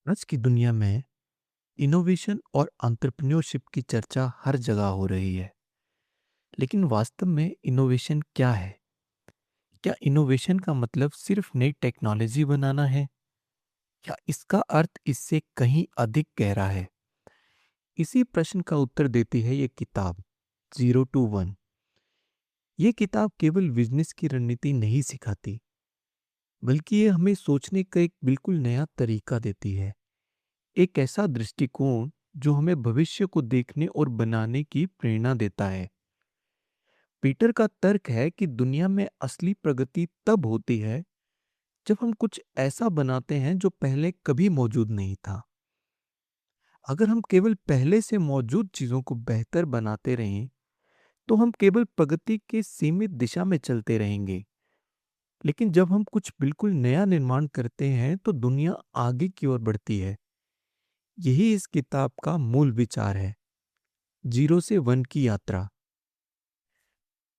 आज की दुनिया में इनोवेशन और एंटरप्रेन्योरशिप की चर्चा हर जगह हो रही है। लेकिन वास्तव में इनोवेशन क्या है? क्या इनोवेशन का मतलब सिर्फ नई टेक्नोलॉजी बनाना है या इसका अर्थ इससे कहीं अधिक गहरा है? इसी प्रश्न का उत्तर देती है ये किताब, जीरो टू वन। ये किताब केवल बिजनेस की रणनीति नहीं सिखाती, बल्कि ये हमें सोचने का एक बिल्कुल नया तरीका देती है। एक ऐसा दृष्टिकोण जो हमें भविष्य को देखने और बनाने की प्रेरणा देता है। पीटर का तर्क है कि दुनिया में असली प्रगति तब होती है जब हम कुछ ऐसा बनाते हैं जो पहले कभी मौजूद नहीं था। अगर हम केवल पहले से मौजूद चीजों को बेहतर बनाते रहें, तो हम केवल प्रगति के सीमित दिशा में चलते रहेंगे। लेकिन जब हम कुछ बिल्कुल नया निर्माण करते हैं, तो दुनिया आगे की ओर बढ़ती है। यही इस किताब का मूल विचार है, जीरो से वन की यात्रा।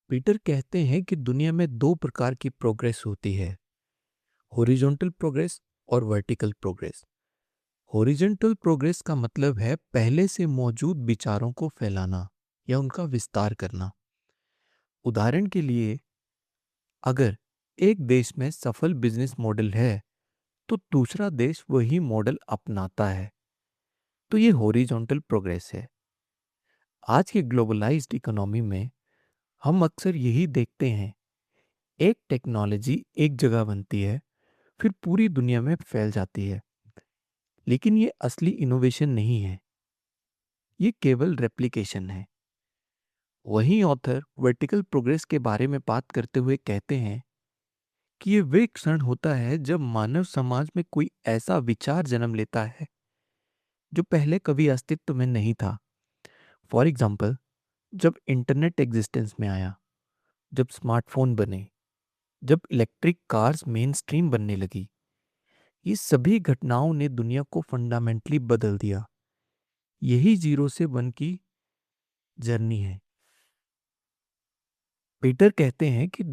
पीटर कहते हैं कि दुनिया में दो प्रकार की प्रोग्रेस होती है, हॉरिजॉन्टल प्रोग्रेस और वर्टिकल प्रोग्रेस। हॉरिजॉन्टल प्रोग्रेस का मतलब है पहले से मौजूद विचारों को फैलाना या उनका विस्तार करना। उदाहरण के लिए, अगर एक देश में सफल बिजनेस मॉडल है, तो दूसरा देश वही मॉडल अपनाता है, तो ये हॉरिजॉन्टल प्रोग्रेस है। आज की ग्लोबलाइज्ड इकोनॉमी में हम अक्सर यही देखते हैं, एक टेक्नोलॉजी एक जगह बनती है, फिर पूरी दुनिया में फैल जाती है। लेकिन ये असली इनोवेशन नहीं है, ये केवल रेप्लिकेशन है। वहीं ऑथर वर्टिकल प्रोग्रेस के बारे में बात करते हुए कहते हैं कि ये वे क्षण होता है जब मानव समाज में कोई ऐसा विचार जन्म लेता है जो पहले कभी अस्तित्व में नहीं था। फॉर एग्जाम्पल, जब इंटरनेट एग्जिस्टेंस में आया, जब स्मार्टफोन बने, जब इलेक्ट्रिक कार्स मेन स्ट्रीम बनने लगी, ये सभी घटनाओं ने दुनिया को फंडामेंटली बदल दिया। यही जीरो से वन की जर्नी है। पीटर कहते हैं कि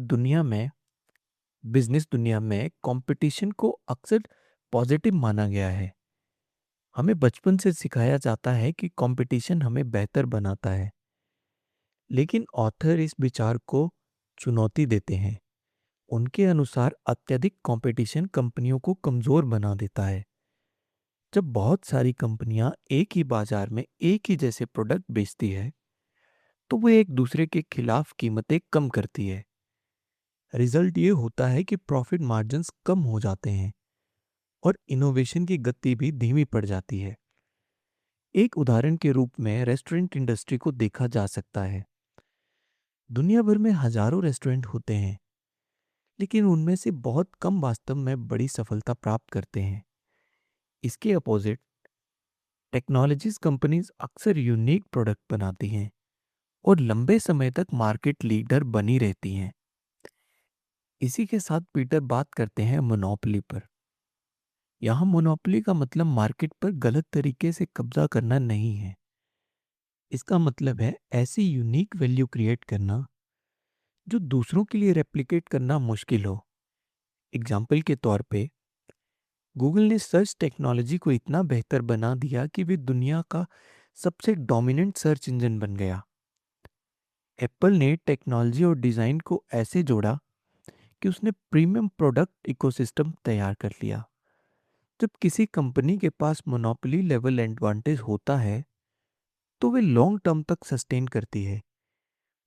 बिजनेस दुनिया में कंपटीशन को अक्सर पॉजिटिव माना गया है। हमें बचपन से सिखाया जाता है कि कंपटीशन हमें बेहतर बनाता है। लेकिन ऑथर इस विचार को चुनौती देते हैं। उनके अनुसार अत्यधिक कंपटीशन कंपनियों को कमजोर बना देता है। जब बहुत सारी कंपनियां एक ही बाजार में एक ही जैसे प्रोडक्ट बेचती है, तो वो एक दूसरे के खिलाफ कीमतें कम करती है। रिजल्ट ये होता है कि प्रॉफिट मार्जिन्स कम हो जाते हैं और इनोवेशन की गति भी धीमी पड़ जाती है। एक उदाहरण के रूप में रेस्टोरेंट इंडस्ट्री को देखा जा सकता है। दुनिया भर में हजारों रेस्टोरेंट होते हैं, लेकिन उनमें से बहुत कम वास्तव में बड़ी सफलता प्राप्त करते हैं। इसके अपोजिट, टेक्नोलॉजीज कंपनीज अक्सर यूनिक प्रोडक्ट बनाती हैं और लंबे समय तक मार्केट लीडर बनी रहती हैं। इसी के साथ पीटर बात करते हैं मोनोपोली पर। यहाँ मोनोपोली का मतलब मार्केट पर गलत तरीके से कब्जा करना नहीं है। इसका मतलब है ऐसी यूनिक वैल्यू क्रिएट करना जो दूसरों के लिए रेप्लिकेट करना मुश्किल हो। एग्जाम्पल के तौर पे, गूगल ने सर्च टेक्नोलॉजी को इतना बेहतर बना दिया कि वे दुनिया का सबसे डोमिनेंट सर्च इंजन बन गया। एप्पल ने टेक्नोलॉजी और डिज़ाइन को ऐसे जोड़ा कि उसने प्रीमियम प्रोडक्ट इकोसिस्टम तैयार कर लिया। जब किसी कंपनी के पास मोनोपोली लेवल एडवांटेज होता है, तो वे लॉन्ग टर्म तक सस्टेन करती है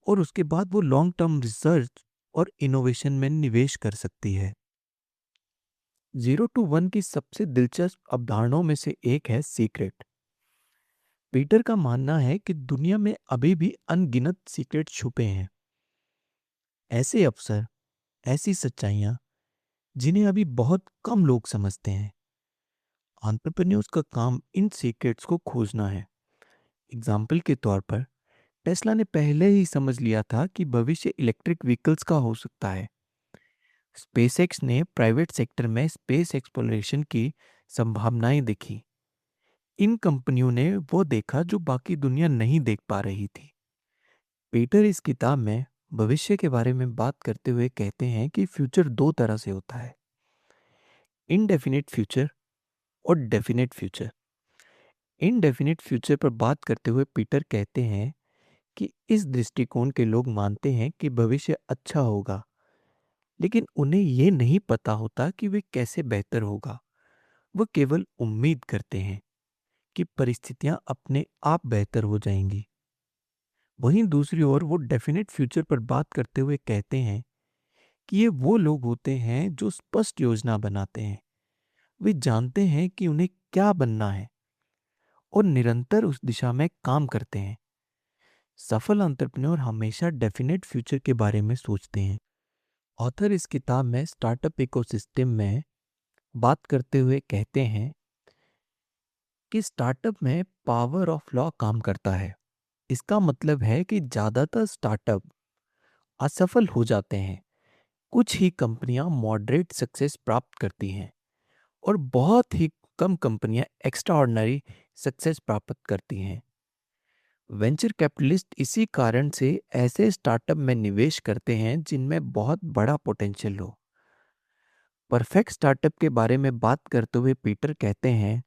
और उसके बाद वो लॉन्ग टर्म रिसर्च और इनोवेशन में निवेश कर सकती है। जीरो टू वन की सबसे दिलचस्प अवधारणाओं में से एक है सीक्रेट। पीटर का मानना है कि दुनिया में अभी भी अनगिनत सीक्रेट छुपे हैं, ऐसे अवसर, ऐसी सच्चाइयां जिन्हें अभी बहुत कम लोग समझते हैं। एंटरप्रेन्योर्स का काम इन सीक्रेट्स को खोजना है। एग्जाम्पल के तौर पर, टेस्ला ने पहले ही समझ लिया था कि भविष्य इलेक्ट्रिक व्हीकल्स का हो सकता है। स्पेसएक्स ने प्राइवेट सेक्टर में स्पेस एक्सप्लोरेशन की संभावनाएं देखी। इन कंपनियों ने वो देखा जो बाकी दुनिया नहीं देख पा रही थी। पीटर इस किताब में भविष्य के बारे में बात करते हुए कहते हैं कि फ्यूचर दो तरह से होता है, इनडेफिनिट फ्यूचर और डेफिनेट फ्यूचर। इनडेफिनिट फ्यूचर पर बात करते हुए पीटर कहते हैं कि इस दृष्टिकोण के लोग मानते हैं कि भविष्य अच्छा होगा, लेकिन उन्हें ये नहीं पता होता कि वे कैसे बेहतर होगा। वो केवल उम्मीद करते हैं कि परिस्थितियां अपने आप बेहतर हो जाएंगी। वहीं दूसरी ओर वो डेफिनेट फ्यूचर पर बात करते हुए कहते हैं कि ये वो लोग होते हैं जो स्पष्ट योजना बनाते हैं। वे जानते हैं कि उन्हें क्या बनना है और निरंतर उस दिशा में काम करते हैं। सफल एंटरप्रेन्योर हमेशा डेफिनेट फ्यूचर के बारे में सोचते हैं। ऑथर इस किताब में स्टार्टअप इकोसिस्टम में बात करते हुए कहते हैं कि स्टार्टअप में पावर ऑफ लॉ काम करता है। इसका मतलब है कि ज़्यादातर स्टार्टअप असफल हो जाते हैं। कुछ ही कंपनियां मॉडरेट सक्सेस प्राप्त करती हैं और बहुत ही कम कंपनियां एक्स्ट्राऑर्डिनरी सक्सेस प्राप्त करती हैं। वेंचर कैपिटलिस्ट इसी कारण से ऐसे स्टार्टअप में निवेश करते हैं जिनमें बहुत बड़ा पोटेंशियल हो। परफेक्ट स्टार्टअप के बारे में बात करते हुए पीटर कहते हैं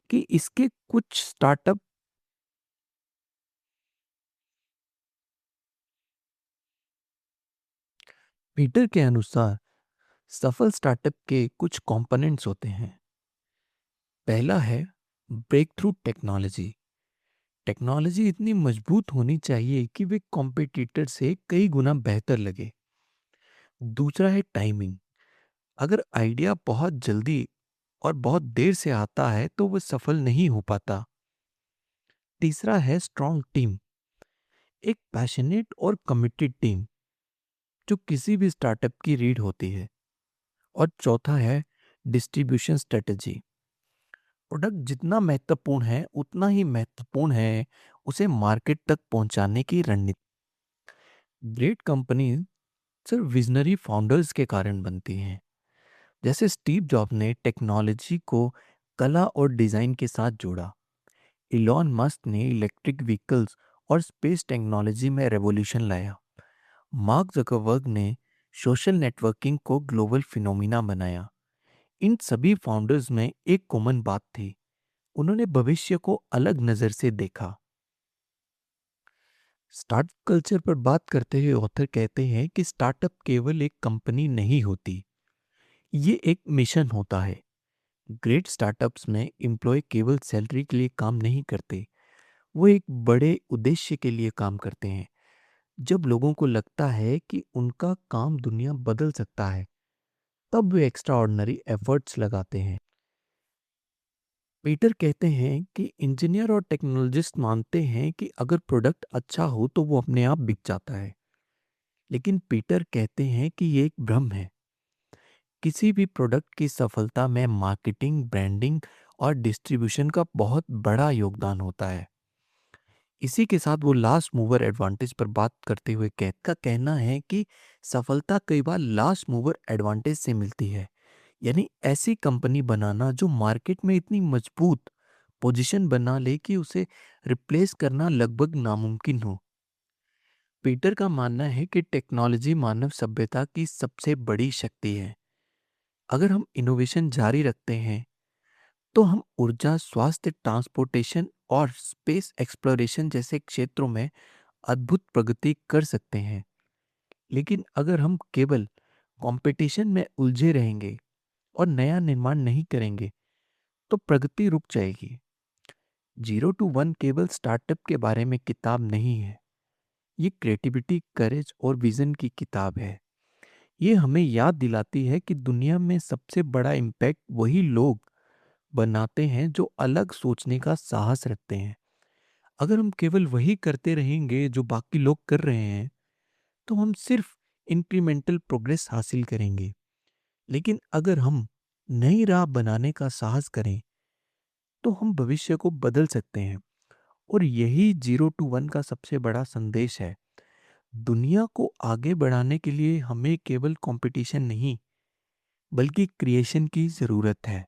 कि इसके कुछ स्टार्टअप पीटर के अनुसार सफल स्टार्टअप के कुछ कंपोनेंट्स होते हैं। पहला है ब्रेक थ्रू टेक्नोलॉजी। टेक्नोलॉजी इतनी मजबूत होनी चाहिए कि वे कॉम्पिटिटर से कई गुना बेहतर लगे। दूसरा है टाइमिंग। अगर आइडिया बहुत जल्दी और बहुत देर से आता है तो वह सफल नहीं हो पाता। तीसरा है स्ट्रॉन्ग टीम। एक पैशनेट और कमिटेड टीम जो किसी भी स्टार्टअप की रीढ़ होती है। और चौथा है डिस्ट्रीब्यूशन स्ट्रेटजी। प्रोडक्ट जितना महत्वपूर्ण है उतना ही महत्वपूर्ण है उसे मार्केट तक पहुंचाने की रणनीति। ग्रेट कंपनी सिर्फ विजनरी फाउंडर्स के कारण बनती हैं। जैसे स्टीव जॉब ने टेक्नोलॉजी को कला और डिजाइन के साथ जोड़ा। इलॉन मस्क ने इलेक्ट्रिक व्हीकल्स और स्पेस टेक्नोलॉजी में रेवोल्यूशन लाया। मार्क जकरबर्ग ने सोशल नेटवर्किंग को ग्लोबल फिनोमिना बनाया। इन सभी फाउंडर्स में एक कॉमन बात थी, उन्होंने भविष्य को अलग नजर से देखा। स्टार्टअप कल्चर पर बात करते हुए ऑथर कहते हैं कि स्टार्टअप केवल एक कंपनी नहीं होती, ये एक मिशन होता है। ग्रेट स्टार्टअप्स में एम्प्लॉय केवल सैलरी के लिए काम नहीं करते, वो एक बड़े उद्देश्य के लिए काम करते हैं। जब लोगों को लगता है कि उनका काम दुनिया बदल सकता है, तब वे एक्स्ट्रा ऑर्डिनरी एफर्ट्स लगाते हैं। पीटर कहते हैं कि इंजीनियर और टेक्नोलॉजिस्ट मानते हैं कि अगर प्रोडक्ट अच्छा हो तो वो अपने आप बिक जाता है। लेकिन पीटर कहते हैं कि ये एक भ्रम है। किसी भी प्रोडक्ट की सफलता में मार्केटिंग, ब्रांडिंग और डिस्ट्रीब्यूशन का बहुत बड़ा योगदान होता है। इसी के साथ वो लास्ट मूवर एडवांटेज पर बात करते हुए कहना है कि सफलता कई बार लास्ट मूवर एडवांटेज से मिलती है। यानी ऐसी कंपनी बनाना जो मार्केट में इतनी मजबूत पोजीशन बना ले कि उसे रिप्लेस करना लगभग नामुमकिन हो। पीटर का मानना है कि टेक्नोलॉजी मानव सभ्यता की सबसे बड़ी शक्ति है। अगर हम इनोवेशन जारी रखते हैं तो हम ऊर्जा, स्वास्थ्य, ट्रांसपोर्टेशन और स्पेस एक्सप्लोरेशन जैसे क्षेत्रों में अद्भुत प्रगति कर सकते हैं। लेकिन अगर हम केवल कंपटीशन में उलझे रहेंगे और नया निर्माण नहीं करेंगे तो प्रगति रुक जाएगी। जीरो टू वन केवल स्टार्टअप के बारे में किताब नहीं है, ये क्रिएटिविटी, करेज और विजन की किताब है। ये हमें याद दिलाती है कि दुनिया में सबसे बड़ा इम्पैक्ट वही लोग बनाते हैं जो अलग सोचने का साहस रखते हैं। अगर हम केवल वही करते रहेंगे जो बाकी लोग कर रहे हैं तो हम सिर्फ इंक्रीमेंटल प्रोग्रेस हासिल करेंगे। लेकिन अगर हम नई राह बनाने का साहस करें तो हम भविष्य को बदल सकते हैं। और यही जीरो टू वन का सबसे बड़ा संदेश है। दुनिया को आगे बढ़ाने के लिए हमें केवल कंपटीशन नहीं बल्कि क्रिएशन की ज़रूरत है।